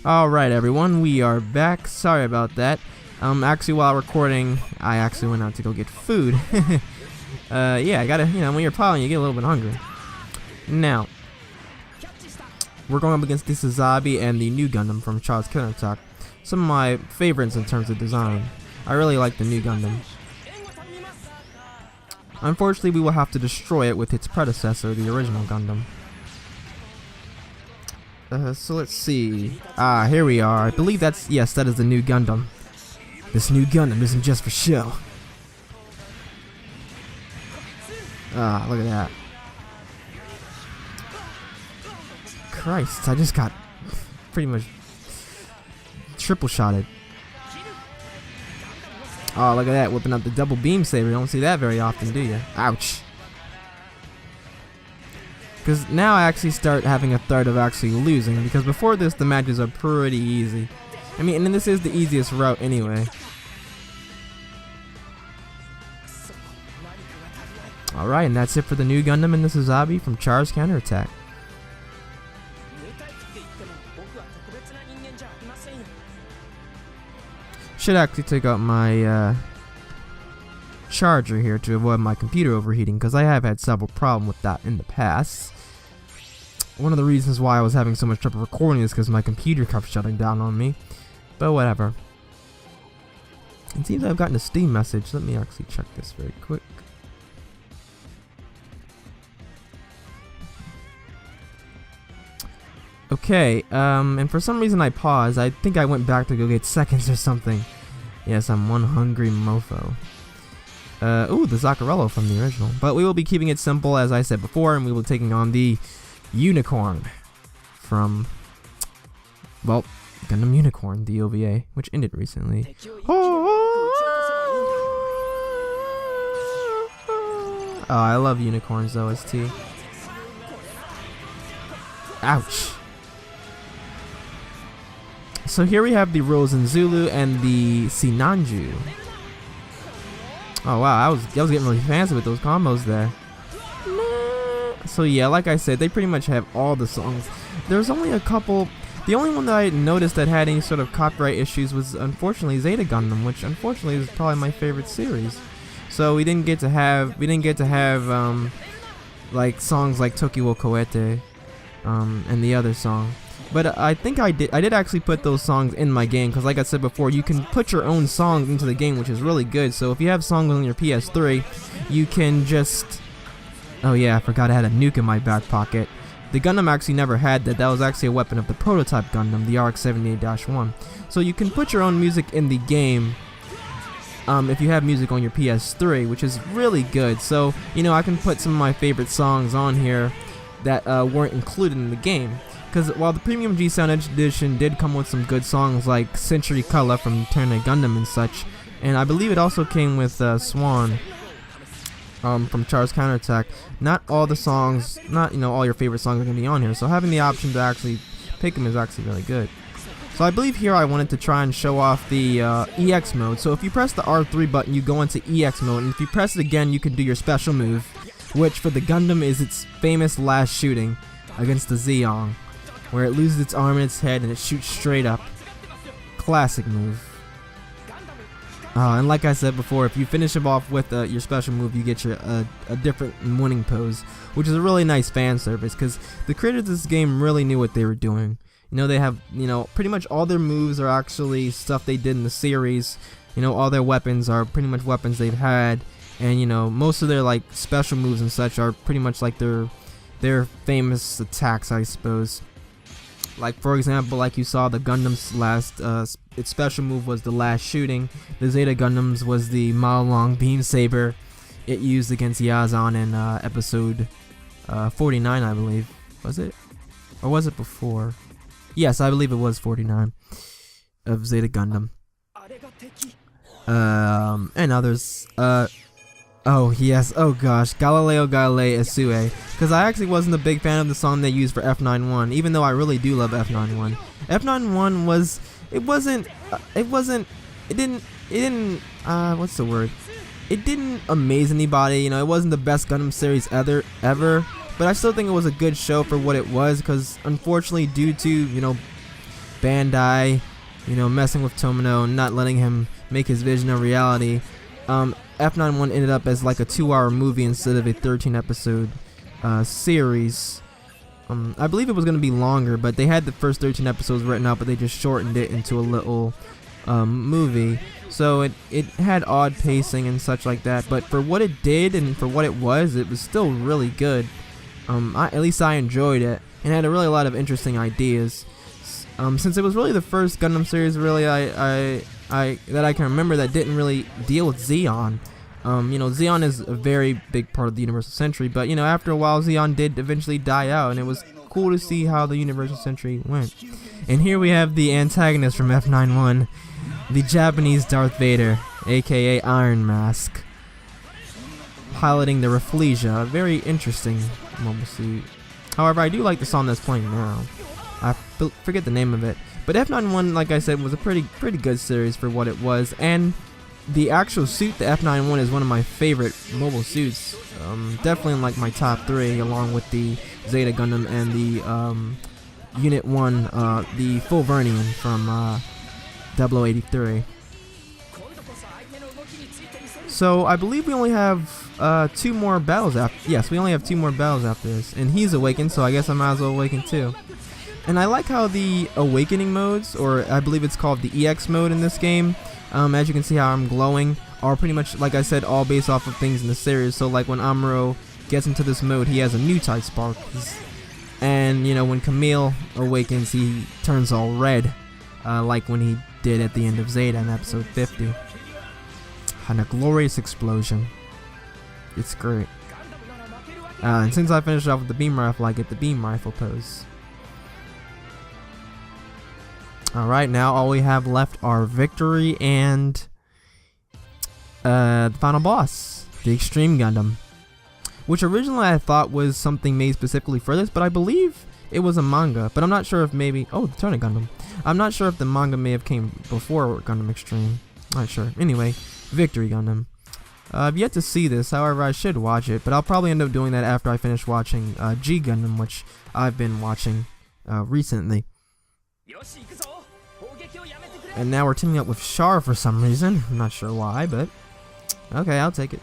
Alright everyone, we are back. Sorry about that. Actually while recording, I actually went out to go get food. Yeah, I gotta, when you're piloting, you get a little bit hungry. Now, we're going up against the Sazabi and the new Gundam from Charles Counterattack. Some of my favorites in terms of design. I really like the new Gundam. Unfortunately, we will have to destroy it with its predecessor, the original Gundam. So let's see. Here we are. I believe that is the new Gundam. This new Gundam isn't just for show. Look at that. Christ, I just got pretty much triple shotted. Oh, look at that, whipping up the double beam saber. You don't see that very often, do you? Ouch. Because now I actually start having a threat of actually losing, because before this the matches are pretty easy. I mean, and this is the easiest route anyway. Alright, and that's it for the new Gundam and the Sazabi from Char's Counterattack. Should actually take out my charger here to avoid my computer overheating, because I have had several problems with that in the past. One of the reasons why I was having so much trouble recording is because my computer kept shutting down on me. But whatever. It seems I've gotten a Steam message. Let me actually check this very quick. Okay, and for some reason I paused. I think I went back to go get seconds or something. Yes, I'm one hungry mofo. Ooh, the Zaccarello from the original. But we will be keeping it simple, as I said before, and we will be taking on the Unicorn from, well, Gundam Unicorn, the OVA, which ended recently. Oh, I love Unicorn's OST. Ouch. So here we have the Rosen Zulu and the Sinanju. Oh wow, I was getting really fancy with those combos there. So yeah, like I said, they pretty much have all the songs. There's only a couple. The only one that I noticed that had any sort of copyright issues was unfortunately Zeta Gundam, which unfortunately is probably my favorite series. So we didn't get to have like songs like Toki wo Koete and the other song. But I think I did actually put those songs in my game, because like I said before, you can put your own songs into the game, which is really good. So if you have songs on your PS3, you can just... Oh yeah, I forgot I had a nuke in my back pocket. The Gundam actually never had that. That was actually a weapon of the prototype Gundam, the RX-78-1. So you can put your own music in the game if you have music on your PS3, which is really good. So, I can put some of my favorite songs on here that weren't included in the game. Because while the Premium G Sound Edition did come with some good songs like Century Color from Turn A Gundam and such, and I believe it also came with Swan from Char's Counterattack, not all the songs, not all your favorite songs are going to be on here, so having the option to actually pick them is actually really good. So I believe here I wanted to try and show off the EX mode. So if you press the R3 button, you go into EX mode, and if you press it again, you can do your special move, which for the Gundam is its famous last shooting against the Zeong, where it loses its arm and its head and it shoots straight up. Classic move. And like I said before, if you finish him off with your special move, you get a different winning pose, which is a really nice fan service, because the creators of this game really knew what they were doing. They have, pretty much all their moves are actually stuff they did in the series. All their weapons are pretty much weapons they've had, and most of their like special moves and such are pretty much like their famous attacks, I suppose. Like for example, like you saw, the Gundam's last its special move was the last shooting. The Zeta Gundam's was the mile long beam saber it used against Yazan in episode 49, I believe. Was it? Or was it before? Yes, I believe it was 49 of Zeta Gundam. And others. Oh yes, oh gosh, Galileo Galilei Isue, because I actually wasn't a big fan of the song they used for F91, even though I really do love F91. F91 was, it didn't, what's the word? It didn't amaze anybody, it wasn't the best Gundam series ever, but I still think it was a good show for what it was, because unfortunately due to, Bandai, you know, messing with Tomino, not letting him make his vision a reality. F91 ended up as like a 2-hour movie instead of a 13-episode series. I believe it was going to be longer, but they had the first 13 episodes written out, but they just shortened it into a little movie. So it had odd pacing and such like that, but for what it did and for what it was still really good. At least I enjoyed it, and had a lot of interesting ideas. Since it was really the first Gundam series really that I can remember that didn't really deal with Zeon. You know, Zeon is a very big part of the Universal Century, but you know, after a while Zeon did eventually die out, and it was cool to see how the Universal Century went. And here we have the antagonist from F91, the Japanese Darth Vader, aka Iron Mask, piloting the Rafflesia, a very interesting mobile suit. However, I do like the song that's playing now. I forget the name of it, but F91, like I said, was a pretty good series for what it was, and the actual suit, the F91, is one of my favorite mobile suits. Definitely in like my top 3, along with the Zeta Gundam and the Unit 1, the Full Vernian from 0083. So I believe we only have 2 more battles after. Yes, we only have 2 more battles after this, and he's awakened, so I guess I might as well awaken too. And I like how the awakening modes, or I believe it's called the EX mode in this game, as you can see how I'm glowing, are pretty much, like I said, all based off of things in the series. So like when Amuro gets into this mode, he has a new type spark, and you know, when Camille awakens, he turns all red, like when he did at the end of Zeta in episode 50. And a glorious explosion. It's great. And since I finished off with the beam rifle, I get the beam rifle pose. Alright, now all we have left are victory and the final boss, the Extreme Gundam, which originally I thought was something made specifically for this, but I believe it was a manga, but I'm not sure if maybe, oh, the Turner Gundam. I'm not sure if the manga may have came before Gundam Extreme. Not sure. Anyway, Victory Gundam. I've yet to see this, however I should watch it, but I'll probably end up doing that after I finish watching G Gundam, which I've been watching recently. And now we're teaming up with Char for some reason. I'm not sure why, but okay, I'll take it.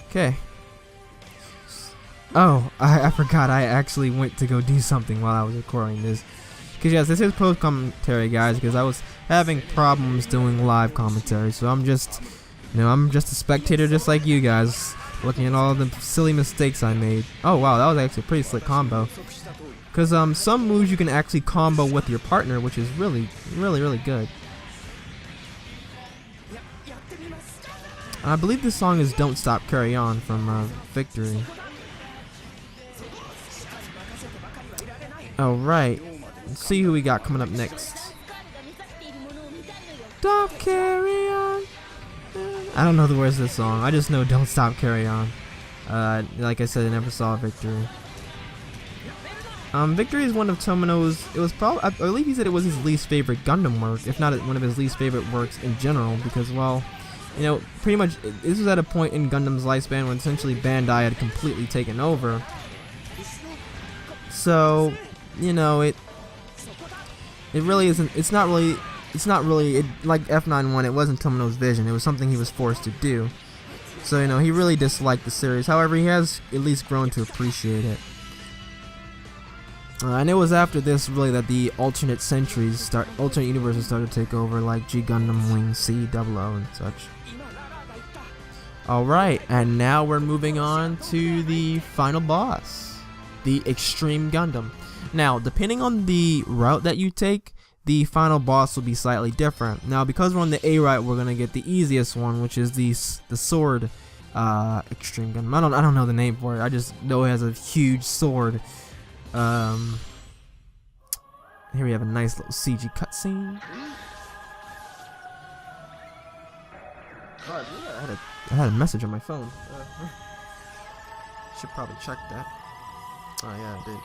Okay. Oh, I forgot I actually went to go do something while I was recording this. Because yes, this is post commentary, guys, because I was having problems doing live commentary, so I'm just, you know, I'm just a spectator just like you guys, looking at all the silly mistakes I made. Oh wow, that was actually a pretty slick combo. Because some moves you can actually combo with your partner, which is really good. I believe this song is Don't Stop Carry On from Victory. Alright, let's see who we got coming up next. Don't carry on. I don't know the words of this song, I just know Don't Stop Carry On. Like I said, I never saw Victory. Victory is one of Tomino's, it was probably, I believe he said it was his least favorite Gundam work, if not one of his least favorite works in general, because, well, you know, pretty much, this was at a point in Gundam's lifespan when essentially Bandai had completely taken over. So, you know, it really isn't, it's not really, like F91, it wasn't Tomino's vision, it was something he was forced to do. So, you know, he really disliked the series, however, he has at least grown to appreciate it. And it was after this really that the alternate universes started to take over, like G Gundam, Wing C, 00 and such. Alright, and now we're moving on to the final boss, the Extreme Gundam. Now, depending on the route that you take, the final boss will be slightly different. Now, because we're on the A route, we're gonna get the easiest one, which is the sword Extreme Gundam. I don't know the name for it. I just know it has a huge sword. Here we have a nice little CG cutscene. Oh, I had a message on my phone. Should probably check that. Oh yeah, I did.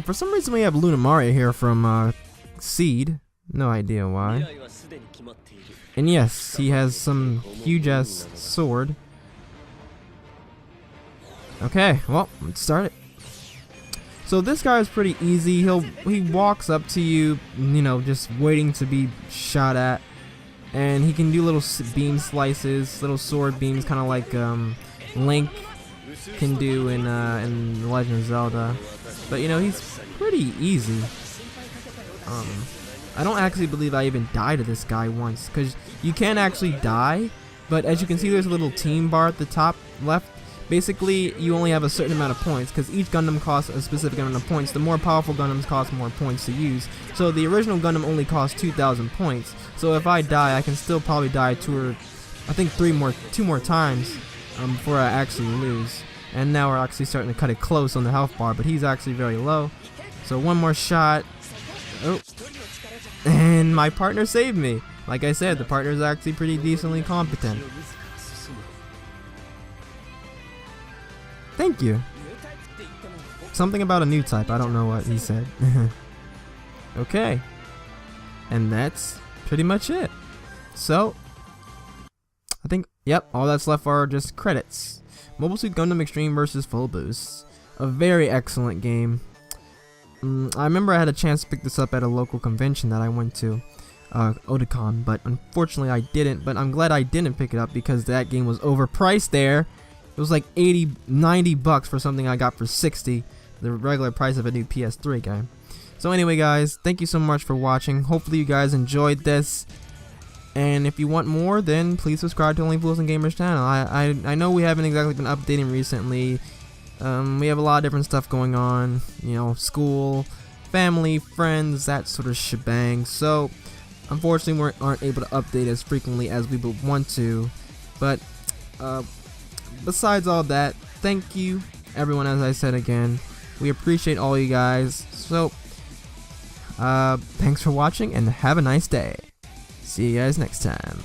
For some reason we have Lunamaria here from Seed. No idea why. And yes, he has some huge ass sword. Okay, well, let's start it. So this guy is pretty easy. He walks up to you, you know, just waiting to be shot at, and he can do little beam slices, little sword beams, kind of like Link can do in The Legend of Zelda. But you know, he's pretty easy. I don't actually believe I even died to this guy once, because you can actually die, but as you can see, there's a little team bar at the top left. Basically, you only have a certain amount of points, because each Gundam costs a specific amount of points. The more powerful Gundams cost more points to use. So the original Gundam only cost 2,000 points. So if I die, I can still probably die two more times before I actually lose. And now we're actually starting to cut it close on the health bar, but he's actually very low. So one more shot. Oh. And my partner saved me. Like I said, the partner is actually pretty decently competent. Thank you. Something about a new type. I don't know what he said. Okay. And that's pretty much it. So, I think, yep, all that's left are just credits. Mobile Suit Gundam Extreme vs. Full Boost. A very excellent game. I remember I had a chance to pick this up at a local convention that I went to, Otakon, but unfortunately I didn't. But I'm glad I didn't pick it up because that game was overpriced there. It was like 80, 90 bucks for something I got for 60, the regular price of a new PS3 game. So anyway guys, thank you so much for watching. Hopefully you guys enjoyed this. And if you want more, then please subscribe to Only Fools and Gamers channel. I know we haven't exactly been updating recently. We have a lot of different stuff going on, you know, school, family, friends, that sort of shebang. So unfortunately we aren't able to update as frequently as we would want to. But besides all that, thank you everyone. As I said again, we appreciate all you guys. So thanks for watching and have a nice day. See you guys next time.